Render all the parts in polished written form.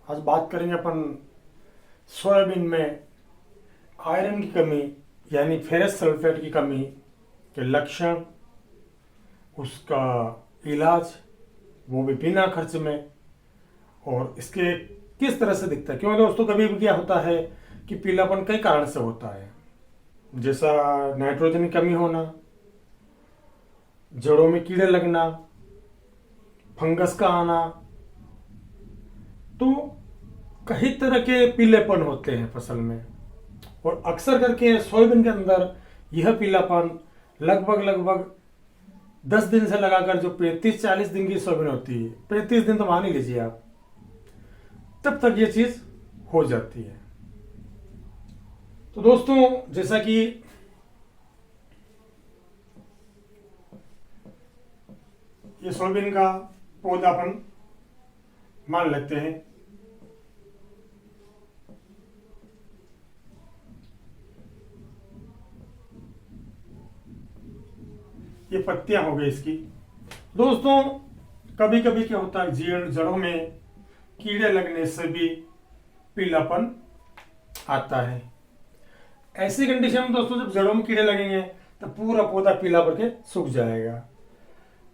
आज बात करेंगे अपन सोयाबीन में आयरन की कमी यानी फेरस सल्फेट की कमी के लक्षण, उसका इलाज, वो भी बिना खर्च में, और इसके किस तरह से दिखता है। क्यों दोस्तों, कभी भी क्या होता है कि पीलापन कई कारण से होता है, जैसा नाइट्रोजन की कमी होना, जड़ों में कीड़े लगना, फंगस का आना, तो कई तरह के पीलेपन होते हैं फसल में। और अक्सर करके सोयाबीन के अंदर यह पीलापन लगभग 10 दिन से लगाकर जो 35-40 दिन की सोयाबीन होती है, 35 दिन तो मान ही लीजिए आप, तब तक ये चीज हो जाती है। तो दोस्तों, जैसा कि ये सोयाबीन का पौधा अपन मान लेते हैं, ये पत्तियां हो गई इसकी। दोस्तों, कभी कभी क्या होता है, जड़ों में कीड़े लगने से भी पीलापन आता है। ऐसी कंडीशन में दोस्तों, जब जड़ों में कीड़े लगेंगे तो पूरा पौधा पीला पड़ के सूख जाएगा।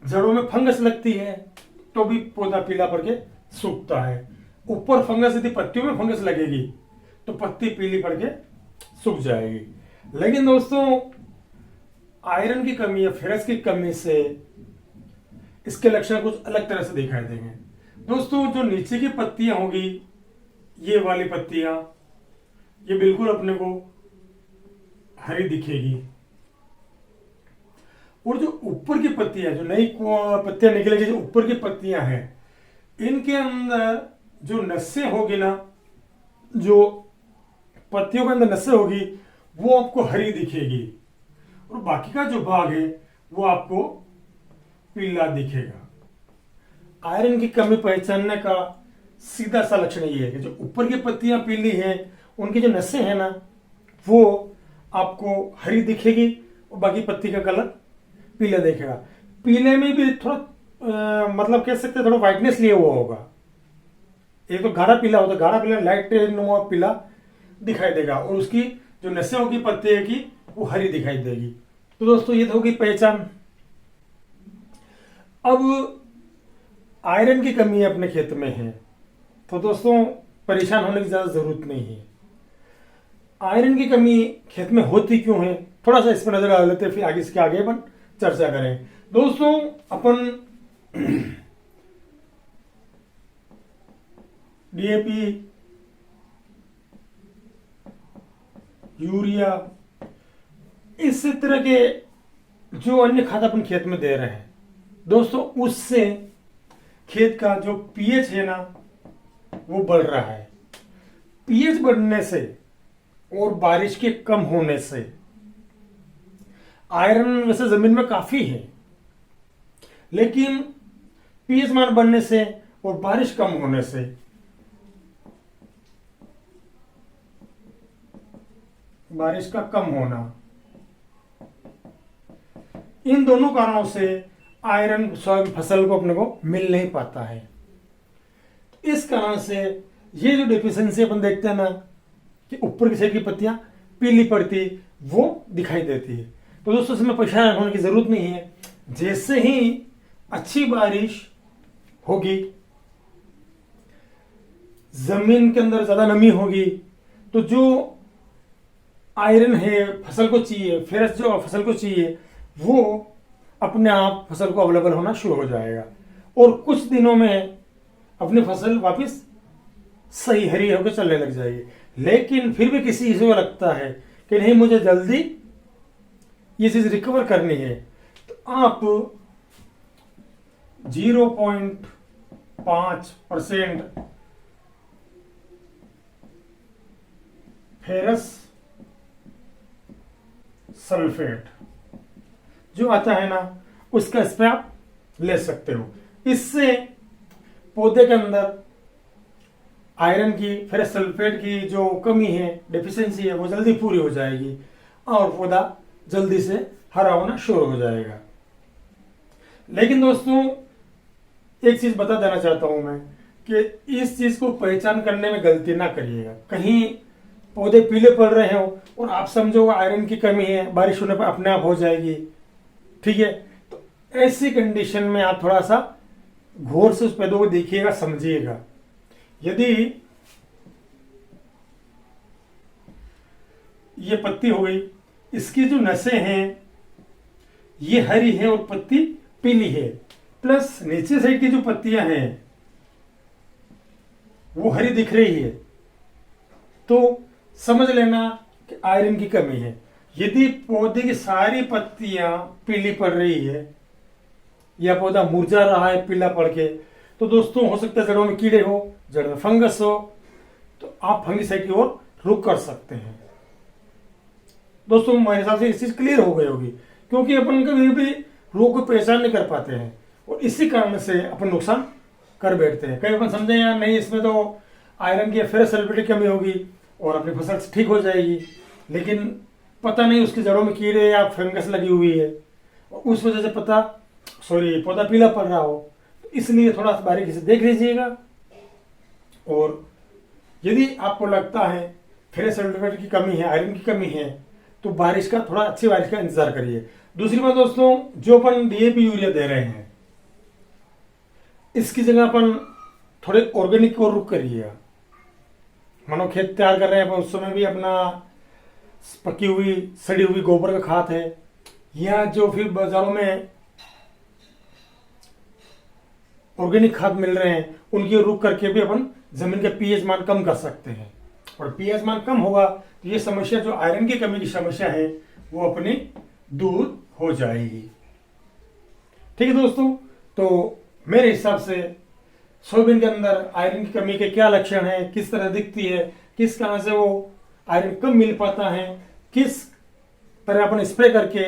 जड़ों में फंगस लगती है तो भी पौधा पीला पड़ के सूखता है। ऊपर फंगस, यदि पत्तियों में फंगस लगेगी तो पत्ती पीली पड़ के सूख जाएगी। लेकिन दोस्तों, आयरन की कमी या फेरस की कमी से इसके लक्षण कुछ अलग तरह से दिखाई देंगे। दोस्तों, जो नीचे की पत्तियां होगी, ये वाली पत्तियां, ये बिल्कुल अपने को हरी दिखेगी। और जो ऊपर की पत्तियां, जो नई पत्तियां निकलेगी, जो ऊपर की पत्तियां हैं, इनके अंदर जो नसें होगी ना, जो पत्तियों के अंदर नसें होगी, वो आपको हरी दिखेगी। और बाकी का जो भाग है वो आपको पीला दिखेगा। आयरन की कमी पहचानने का सीधा सा लक्षण ये है कि जो ऊपर की पत्तियां पीली हैं, उनकी जो नसें हैं ना, वो आपको हरी दिखेगी और बाकी पत्ती का कलर पीला दिखेगा। पीले में भी थोड़ा मतलब कह सकते हैं थोड़ा व्हाइटनेस लिए हुआ होगा। एक तो गाढ़ा पीला होता है, गाढ़ा पीला लाइट नुमा पीला दिखाई देगा, और उसकी जो नसें होगी पत्ते की, वो हरी दिखाई देगी। तो दोस्तों, ये तो होगी पहचान। अब आयरन की कमी अपने खेत में है तो दोस्तों, परेशान होने की ज्यादा जरूरत नहीं है। आयरन की कमी खेत में होती क्यों है, थोड़ा सा इस पर नजर डाल लेते हैं, फिर आगे इसके आगे अपन चर्चा करें। दोस्तों, अपन डीएपी, यूरिया, इस तरह के जो अन्य खाद अपन खेत में दे रहे हैं दोस्तों, उससे खेत का जो पीएच है ना, वो बढ़ रहा है। पीएच बढ़ने से और बारिश के कम होने से, आयरन वैसे जमीन में काफी है, लेकिन पीएच मान बढ़ने से और बारिश कम होने से बारिश का कम होना, इन दोनों कारणों से आयरन सोयाबीन फसल को अपने को मिल नहीं पाता है। इस कारण से ये जो डिफिशियंसी अपन देखते हैं ना, कि ऊपर की साइड की पत्तियां पीली पड़ती, वो दिखाई देती है। तो दोस्तों, इसमें परेशान होने की जरूरत नहीं है। जैसे ही अच्छी बारिश होगी, जमीन के अंदर ज्यादा नमी होगी, तो जो आयरन है फसल को चाहिए, फेरस जो फसल को चाहिए, वो अपने आप फसल को अवेलेबल होना शुरू हो जाएगा, और कुछ दिनों में अपनी फसल वापस सही हरी होकर चलने लग जाएगी। लेकिन फिर भी किसी को लगता है कि नहीं, मुझे जल्दी ये चीज रिकवर करनी है, तो आप 0.5% फेरस सल्फेट जो आता है ना, उसका स्प्रे आप ले सकते हो। इससे पौधे के अंदर आयरन की, फेरस सल्फेट की जो कमी है, डेफिशिएंसी है, वो जल्दी पूरी हो जाएगी और पौधा जल्दी से हरा होना शुरू हो जाएगा। लेकिन दोस्तों, एक चीज बता देना चाहता हूं मैं कि इस चीज को पहचान करने में गलती ना करिएगा। कहीं पौधे पीले पड़ रहे हो और आप समझो आयरन की कमी है, बारिश होने पर अपने आप हो जाएगी, ठीक है, तो ऐसी कंडीशन में आप थोड़ा सा गौर से उस पौधों को देखिएगा, समझिएगा। यदि ये पत्ती हो गई, इसकी जो नसें हैं ये हरी है और पत्ती पीली है, प्लस नीचे साइड की जो पत्तियां हैं वो हरी दिख रही है, तो समझ लेना कि आयरन की कमी है। यदि पौधे की सारी पत्तियां पीली पड़ रही है या पौधा मुरझा रहा है पीला पड़ के, तो दोस्तों हो सकता है जड़ों में कीड़े हो, जड़ में फंगस हो, तो आप फंगिसाइड की ओर रुख कर सकते हैं। दोस्तों मेरे हिसाब से इस चीज क्लियर हो गई होगी, क्योंकि अपन कभी भी रोग को पहचान नहीं कर पाते हैं और इसी कारण से अपन नुकसान कर बैठते हैं। कई अपन समझे यार नहीं इसमें तो आयरन की फेरस सल्फेट की कमी होगी और अपनी फसल ठीक हो जाएगी, लेकिन पता नहीं उसकी जड़ों में कीड़े या फंगस लगी हुई है और उस वजह से पौधा पीला पड़ रहा हो, तो इसलिए थोड़ा सा बारीकी से देख लीजिएगा। और यदि आपको लगता है फेरस सल्फेट की कमी है, आयरन की कमी है, तो थोड़ा अच्छी बारिश का इंतजार करिए। दूसरी बात दोस्तों, जो अपन डीएपी यूरिया दे रहे हैं इसकी जगह अपन थोड़े ऑर्गेनिक को रुख करिएगा। मानो खेत तैयार कर रहे हैं, उस समय भी अपना पकी हुई सड़ी हुई गोबर का खाद है, या जो फिर बाजारों में ऑर्गेनिक खाद मिल रहे हैं उनकी रुख करके भी अपन जमीन का पीएच मान कम कर सकते हैं। और पीएच मान कम होगा तो ये समस्या, जो आयरन की कमी की समस्या है, वो अपनी दूर हो जाएगी। ठीक है दोस्तों, तो मेरे हिसाब से सोयाबीन के अंदर आयरन की कमी के क्या लक्षण है, किस तरह दिखती है, किस तरह से वो आयरन कम मिल पाता है, किस तरह अपन स्प्रे करके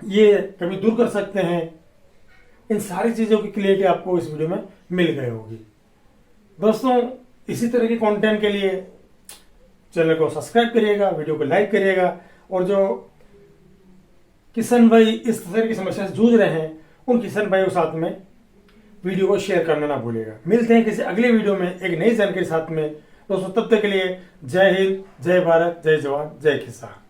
ये कमी दूर कर सकते हैं, इन सारी चीजों की क्लियरिटी आपको इस वीडियो में मिल गई होगी। दोस्तों इसी तरह के कंटेंट के लिए चैनल को सब्सक्राइब करिएगा, वीडियो को लाइक करिएगा, और जो किसान भाई इस तरह की समस्या से जूझ रहे हैं उन किसान भाइयों के साथ में वीडियो को शेयर करना ना भूलिएगा। मिलते हैं किसी अगले वीडियो में एक नई जानकारी के साथ में। दोस्तों तब तक के लिए जय हिंद, जय भारत, जय जवान, जय किसान।